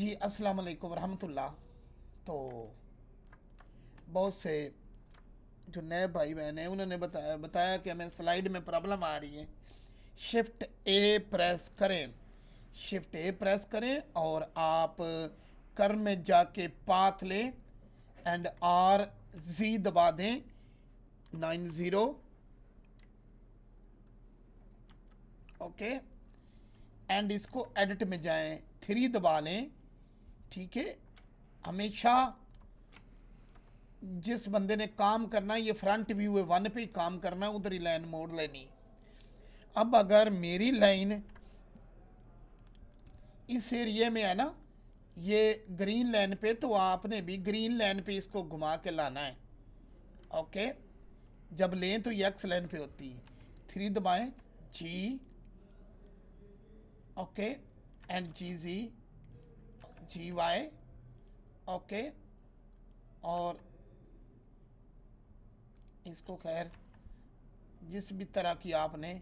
जी अस्सलाम वालेकुम रहमतुल्लाह। तो बहुत से जो नए भाई बहन हैं उन्होंने बताया कि हमें स्लाइड में प्रॉब्लम आ रही है। शिफ्ट ए प्रेस करें, शिफ्ट ए प्रेस करें और आप कर में जाके पाथ लें एंड आर जी दबा दें 90। ओके, एंड इसको एडिट में जाएं, 3 दबा लें। ठीक है, हमेशा जिस बंदे ने काम करना है, ये फ्रंट व्यू है, 1 पे ही काम करना है, उधर ही लाइन मोड़ लेनी। अब अगर मेरी लाइन इस एरिए में है ना, ये ग्रीन लाइन पे, तो आपने भी ग्रीन लाइन पे इसको घुमा के लाना है। ओके, जब लें तो ये एक्स लाइन पे होती है। 3 दबाएं, G, okay, and G G, G Y, okay. और इसको खैर जिस भी तरह की आपने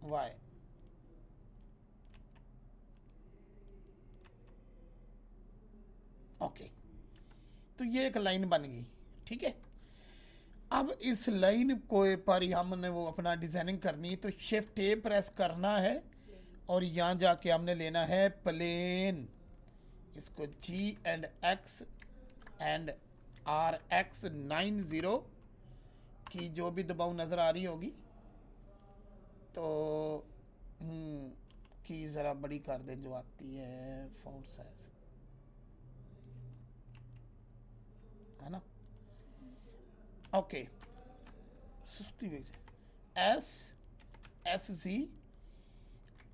वाई, ओके, तो ये एक लाइन बन गई। ठीक है, अब इस लाइन को पर ही हमने वो अपना डिजाइनिंग करनी है, तो शिफ्ट ए प्रेस करना है और यहाँ जाके हमने लेना है प्लेन। इसको G and X and R X 90 की जो भी दबाव नज़र आ रही होगी, तो की ज़रा बड़ी कर दें जो आती है फॉन्ट साइज, है ना। ओके, सुस्ती एस एस जी।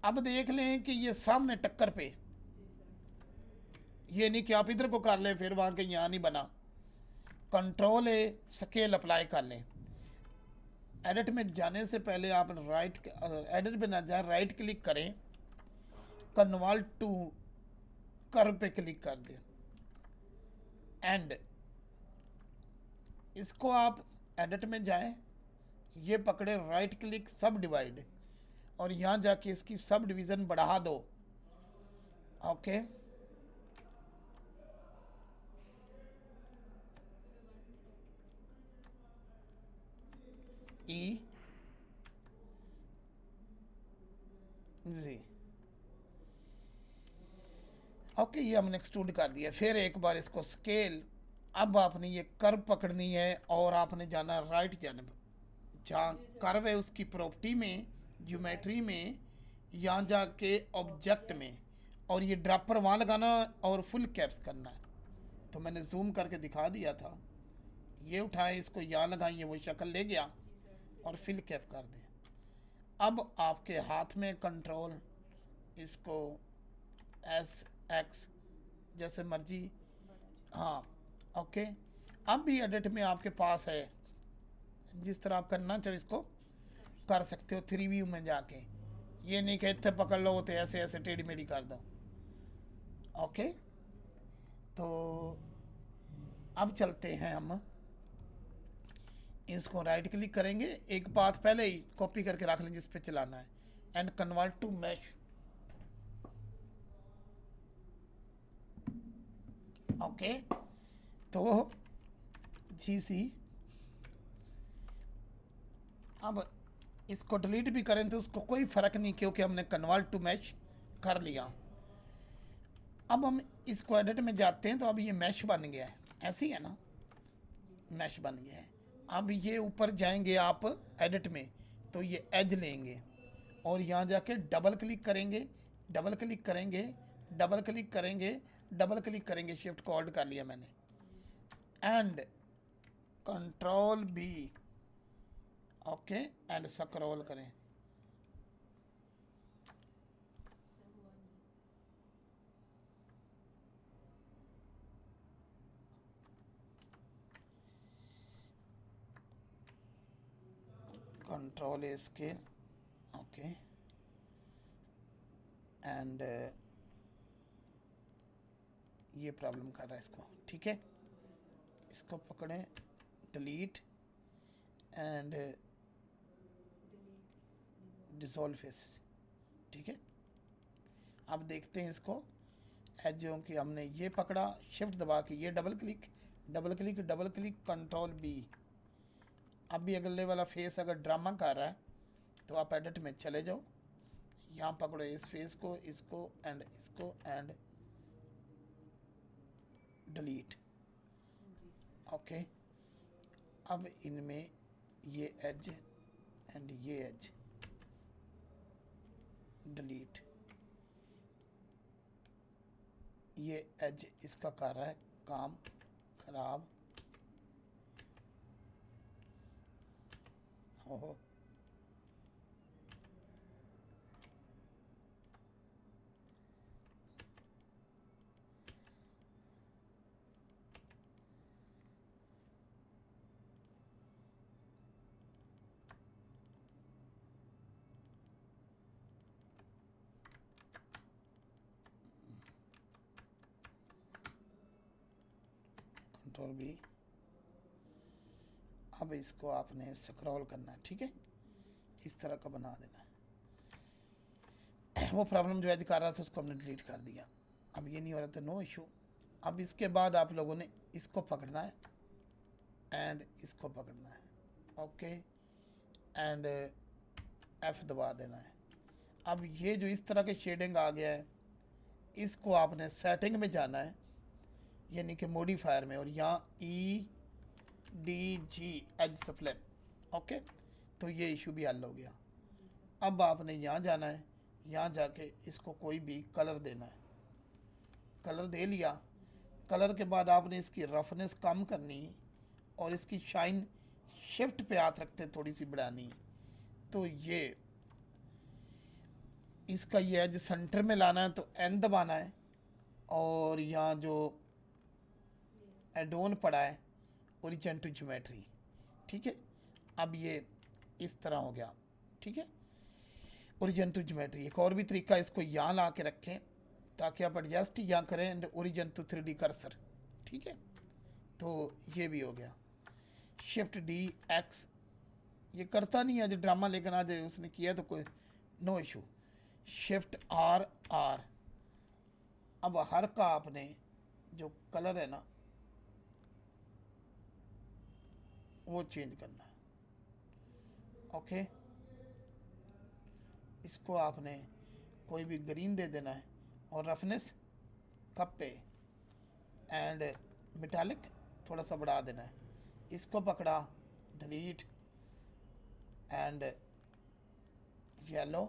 अब देख लें कि ये सामने टक्कर पे, ये नहीं कि आप इधर को कर लें फिर वहां के यहाँ नहीं बना। कंट्रोल ए स्केल अप्लाई कर लें। एडिट में जाने से पहले आप राइट, एडिट पे ना जाए, राइट क्लिक करें, कन्वर्ट टू कर्व पे क्लिक कर दें एंड इसको आप एडिट में जाएं, ये पकड़े, राइट क्लिक सब डिवाइड, और यहाँ जाके इसकी सब डिवीज़न बढ़ा दो। ओके, ई जी, ओके, ये हमने एक्सट्रूड कर दिया। फिर एक बार इसको स्केल, अब आपने ये कर्व पकड़नी है और आपने जाना राइट जानब, जहाँ कर्व है उसकी प्रॉपर्टी में, ज्योमेट्री में, यहाँ जाके ऑब्जेक्ट में, और ये ड्रॉपर वहाँ लगाना और फुल कैप्स करना है। तो मैंने जूम करके दिखा दिया था, ये उठाए, इसको यहाँ लगाइए, वो शक्ल ले गया, और फिल कैप कर दें। अब आपके हाथ में कंट्रोल, इसको एस एक्स जैसे मर्जी, हाँ, ओके। अब भी एडिट में आपके पास है, जिस तरह आप करना चाहो इसको कर सकते हो, 3 व्यू में जाके। ये नहीं कि इतने पकड़ लो तो ऐसे ऐसे टेढ़ी मेढ़ी कर दो। ओके, तो अब चलते हैं हम, इसको राइट क्लिक करेंगे, एक पाथ पहले ही कॉपी करके रख लें जिस पे चलाना है, and convert to mesh. Okay, तो जी सी, अब इसको डिलीट भी करें तो उसको कोई फ़र्क नहीं, क्योंकि हमने कन्वर्ट टू मैश कर लिया। अब हम इसको एडिट में जाते हैं, तो अब ये मैश बन गया है, ऐसे ही है ना, मैश बन गया है। अब ये ऊपर जाएंगे आप एडिट में, तो ये एज लेंगे और यहाँ जाके डबल क्लिक करेंगे, डबल क्लिक करेंगे, डबल क्लिक करेंगे, डबल क्लिक करेंगे, शिफ्ट को होल्ड कर लिया मैंने, and control B, okay, and scroll करें। Control A scale, okay, and ये प्रॉब्लम कर रहा है इसको। ठीक है, इसको पकड़ें, डिलीट एंड डिसॉल्व फेसेस। ठीक है, अब देखते हैं इसको, एजों की हमने ये पकड़ा, शिफ्ट दबा के ये double click double click double click control B. अब भी अगले वाला फेस अगर ड्रामा कर रहा है तो आप एडिट में चले जाओ, यहाँ पकड़ो इस फेस को, इसको एंड डिलीट। ओके, अब इनमें ये एज एंड ये एज डिलीट, ये एज इसका कर रहा है काम खराब। हो कंट्रोल बी। अब इसको आपने स्क्रॉल करना है, ठीक है, इस तरह का बना देना है। वो प्रॉब्लम जो एज कर रहा था उसको हमने डिलीट कर दिया, अब ये नहीं हो रहा था, नो इशू। अब इसके बाद आप लोगों ने इसको पकड़ना है एंड इसको पकड़ना है, ओके, एंड एफ दबा देना है। अब ये जो इस तरह के शेडिंग आ गया है, इसको आपने सेटिंग में जाना है, यानी कि मॉडिफायर में, और यहाँ E D G edge split, okay, तो ये इशू भी हल हो गया। अब आपने यहाँ जाना है, यहाँ जाके इसको कोई भी कलर देना है, कलर दे लिया। कलर के बाद आपने इसकी रफनेस कम करनी और इसकी शाइन शिफ्ट पे हाथ रखते थोड़ी सी बढ़ानी, तो ये इसका ये एज सेंटर में लाना है तो एन दबाना है, और यहाँ जो एडोन पड़ा है ओरिजिन टू ज्योमेट्री, ठीक है, अब ये इस तरह हो गया, ठीक है, ओरिजिन टू ज्योमेट्री। एक और भी तरीका, इसको यहाँ ला के रखें ताकि आप एडजस्ट यहाँ करें and origin to 3D cursor, ठीक है, तो ये भी हो गया। शिफ्ट डी एक्स, ये करता नहीं है जो ड्रामा, लेकिन आज उसने किया तो कोई no issue. Shift R R, अब हर का आपने जो कलर है ना वो चेंज करना है, ओके, इसको आपने कोई भी ग्रीन दे देना है, और रफनेस कप पे एंड मेटालिक थोड़ा सा बढ़ा देना है। इसको पकड़ा, delete and yellow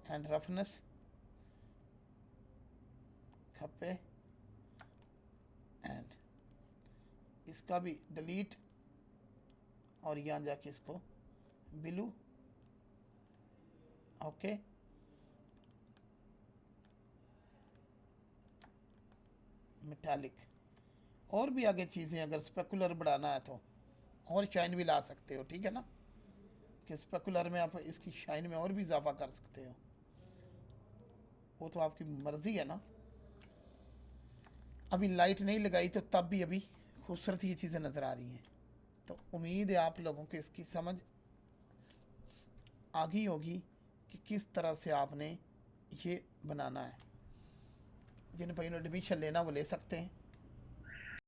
and roughness cup पे एंड इसका भी डिलीट, और यहाँ जाके इसको ब्लू, ओके, मेटालिक। और भी आगे चीज़ें अगर स्पेकुलर बढ़ाना है तो और शाइन भी ला सकते हो, ठीक है ना, कि स्पेकुलर में आप इसकी शाइन में और भी इजाफा कर सकते हो, वो तो आपकी मर्ज़ी है ना। अभी लाइट नहीं लगाई तो तब भी अभी खूबसूरत ये चीज़ें नज़र आ रही हैं, तो उम्मीद है आप लोगों को इसकी समझ आ गई होगी कि किस तरह से आपने ये बनाना है। जिन भाइयों ने एडमिशन लेना वो ले सकते हैं।